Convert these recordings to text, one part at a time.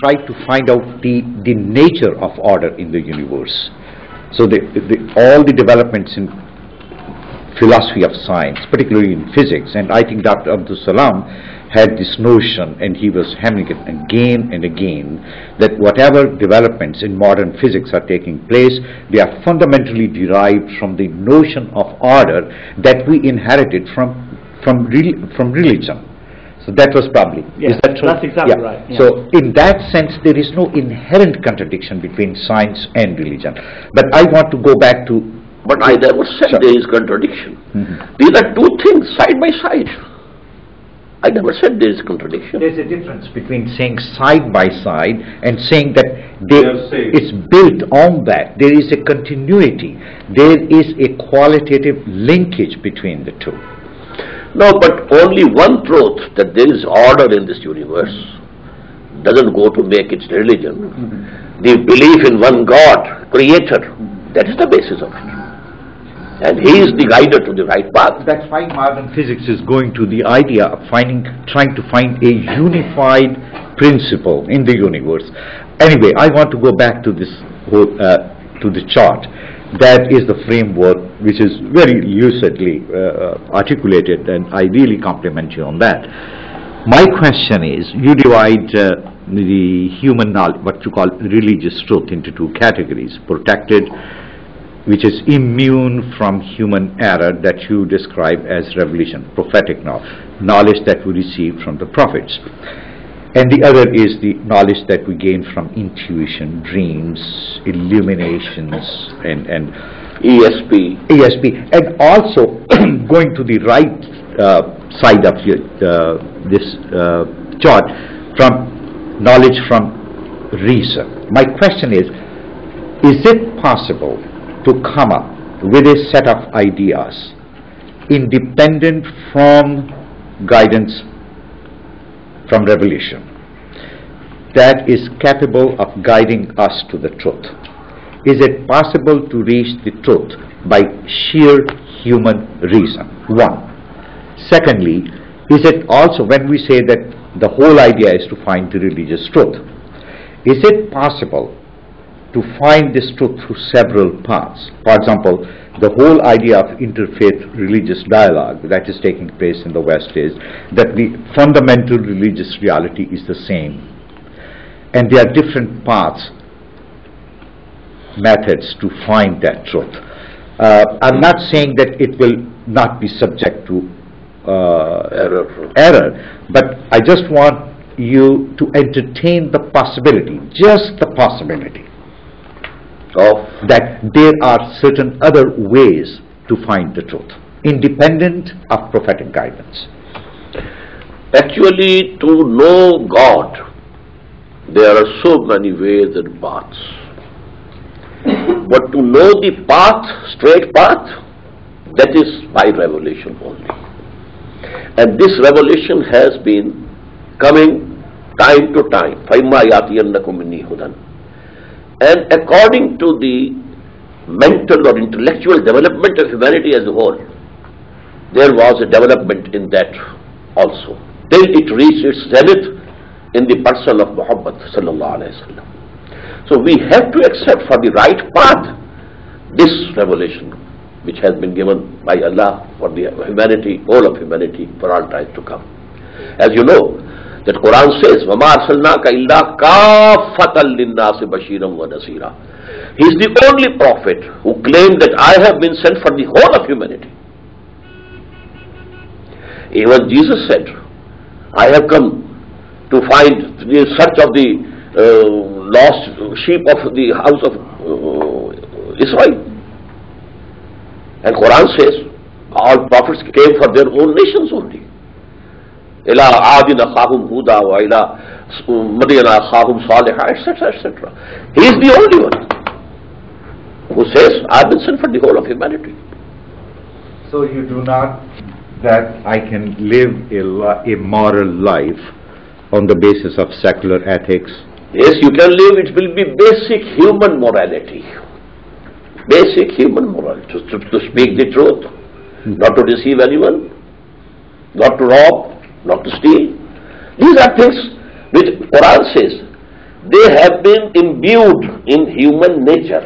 try to find out the nature of order in the universe. So all the developments in philosophy of science, particularly in physics, and I think Dr. Abdul Salam had this notion, and he was hammering it again and again, that whatever developments in modern physics are taking place, they are fundamentally derived from the notion of order that we inherited from religion. So that was probably, yes, is that true? That's exactly right. Yeah. So in that sense, there is no inherent contradiction between science and religion. But I want to go back to... But I never said there is contradiction. These are two things side by side. I never said there is contradiction. There's a difference between saying side by side and saying that it's built on that. There is a continuity. There is a qualitative linkage between the two. No, but only one truth, that there is order in this universe, doesn't go to make its religion. The belief in one God, creator, that is the basis of it. And he is the guider to the right path. That's why modern physics is going to the idea of trying to find a unified principle in the universe. Anyway, I want to go back to this whole, to the chart. That is the framework which is very lucidly articulated, and I really compliment you on that. My question is, you divide the human knowledge, what you call religious truth, into two categories: protected, which is immune from human error, that you describe as revelation, prophetic knowledge that we receive from the prophets. And the other is the knowledge that we gain from intuition, dreams, illuminations, and ESP. And also, going to the right side of this chart, from knowledge from reason. My question is it possible to come up with a set of ideas independent from guidance from revelation that is capable of guiding us to the truth? Is it possible to reach the truth by sheer human reason? One. Secondly, is it also, when we say that the whole idea is to find the religious truth, is it possible to find this truth through several paths? For example, the whole idea of interfaith religious dialogue that is taking place in the West is that the fundamental religious reality is the same, and there are different paths, methods to find that truth. I'm not saying that it will not be subject to error, but I just want you to entertain the possibility, just the possibility, of that there are certain other ways to find the truth, independent of prophetic guidance. Actually, to know God, there are so many ways and paths. But to know the path, straight path, that is by revelation only. And this revelation has been coming time to time. فَإِمَّا يَأْتِيَنَّكُم مِّنِّي هُدًى. And according to the mental or intellectual development of humanity as a whole, there was a development in that also, till it reached its zenith in the person of Muhammad sallallahu alaihi wasallam. So we have to accept for the right path this revelation which has been given by Allah for the humanity, all of humanity, for all time to come. As you know, that Quran says, وَمَا أَرْسَلْنَاكَ إِلَّا كَافَّةً لِلنَّاسِ بَشِيرًا وَنَذِيرًا. He is the only prophet who claimed that I have been sent for the whole of humanity. Even Jesus said, I have come to find the search of the lost sheep of the house of Israel. And Quran says, all prophets came for their own nations only. إِلَىٰ عَادٍ أَخَاهُمْ هُودًا وَإِلَىٰ مَدْيَنَ أَخَاهُمْ صَالِحًا, etc., etc. He is the only one who says, I have been sent for the whole of humanity. So you do not that I can live a moral life on the basis of secular ethics? Yes, you can live. It will be basic human morality. Basic human morality. To speak the truth, not to deceive anyone, not to rob, not to steal. These are things which Quran says, they have been imbued in human nature.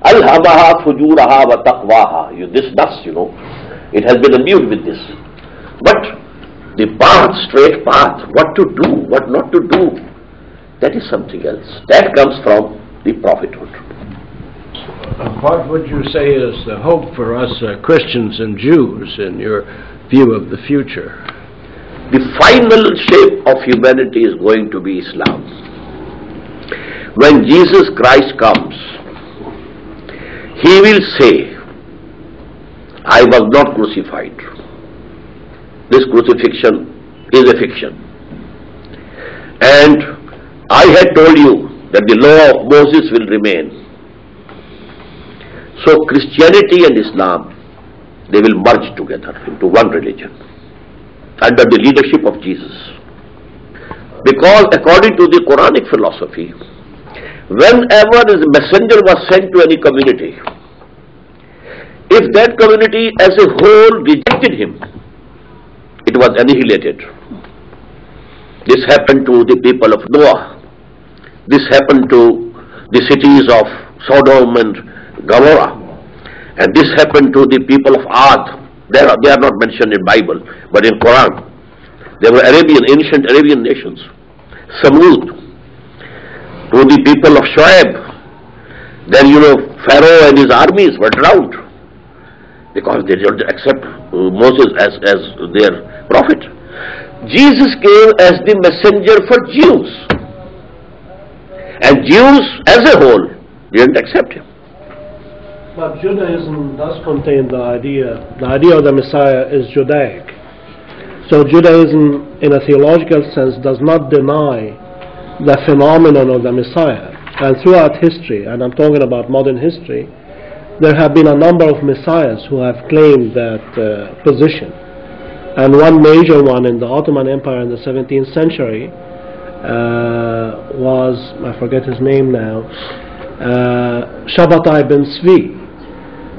Alhamaha fujuraha wa taqwaha. This nafs, it has been imbued with this. But the path, straight path, what to do, what not to do, that is something else. That comes from the prophethood. What would you say is the hope for us Christians and Jews in your view of the future? The final shape of humanity is going to be Islam. When Jesus Christ comes, He will say, I was not crucified. This crucifixion is a fiction. And I had told you that the law of Moses will remain. So Christianity and Islam, they will merge together into one religion under the leadership of Jesus. Because according to the Quranic philosophy, whenever a messenger was sent to any community, if that community as a whole rejected him, it was annihilated. This happened to the people of Noah. This happened to the cities of Sodom and Gomorrah. And this happened to the people of Ad. They are not mentioned in Bible, but in Quran. They were ancient Arabian nations. Samud. To the people of Shoaib. Then Pharaoh and his armies were drowned, because they did not accept Moses as their prophet. Jesus came as the messenger for Jews, and Jews as a whole didn't accept him. But Judaism does contain the idea of the Messiah is Judaic. So Judaism in a theological sense does not deny the phenomenon of the Messiah. And throughout history, and I'm talking about modern history, there have been a number of messiahs who have claimed that position. And one major one in the Ottoman Empire in the 17th century was, I forget his name now, Shabbatai ben Tzvi.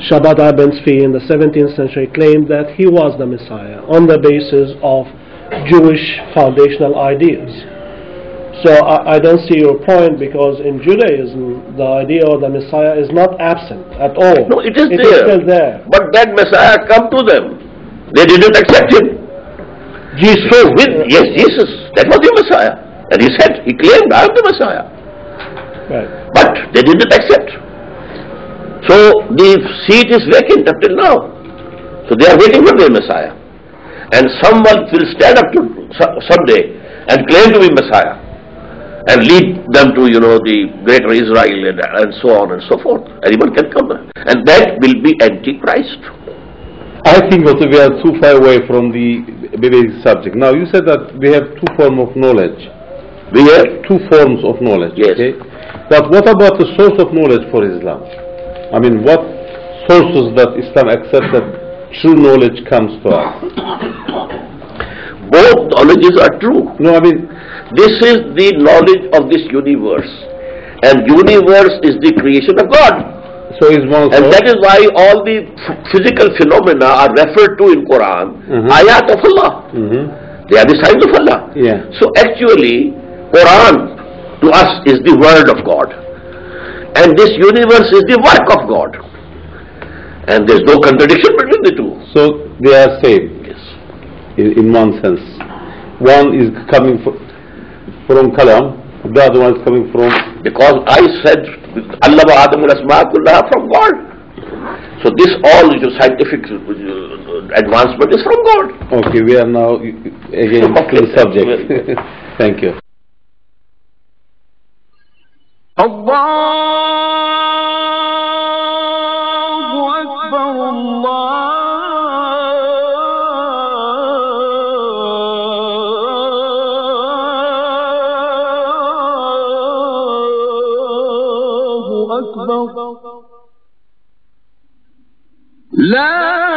Shabbatai ben Tzvi in the 17th century claimed that he was the Messiah on the basis of Jewish foundational ideas. So I don't see your point, because in Judaism the idea of the Messiah is not absent at all. No, it is there. Is still there. But that Messiah come to them. They didn't accept him. Jesus. So Jesus, that was the Messiah. And he claimed, I am the Messiah. Right. But they didn't accept. So the seat is vacant up till now. So they are waiting for their Messiah. And someone will stand up someday and claim to be Messiah, and lead them to, the greater Israel and so on and so forth. Anyone can come. And that will be Antichrist. I think that we are too far away from the basic subject. Now, you said that we have two forms of knowledge. We have two forms of knowledge. Yes. Okay? But what about the source of knowledge for Islam? I mean, what sources that Islam accepts that true knowledge comes to us? Both knowledges are true. No, I mean, this is the knowledge of this universe, and universe is the creation of God. So is one source. And that is why all the physical phenomena are referred to in Quran, ayat of Allah. They are the signs of Allah. Yeah. So actually, Quran to us is the word of God, and this universe is the work of God, and there is no contradiction between the two. So they are same. Yes. In one sense. One is coming from Kalam, the other one is coming from... Because I said, Allah wa Adam al-Asma kullaha from God. So this all scientific advancement is from God. Okay, we are now again to the subject. Thank you. Allahu Akbar, Allahu Akbar. La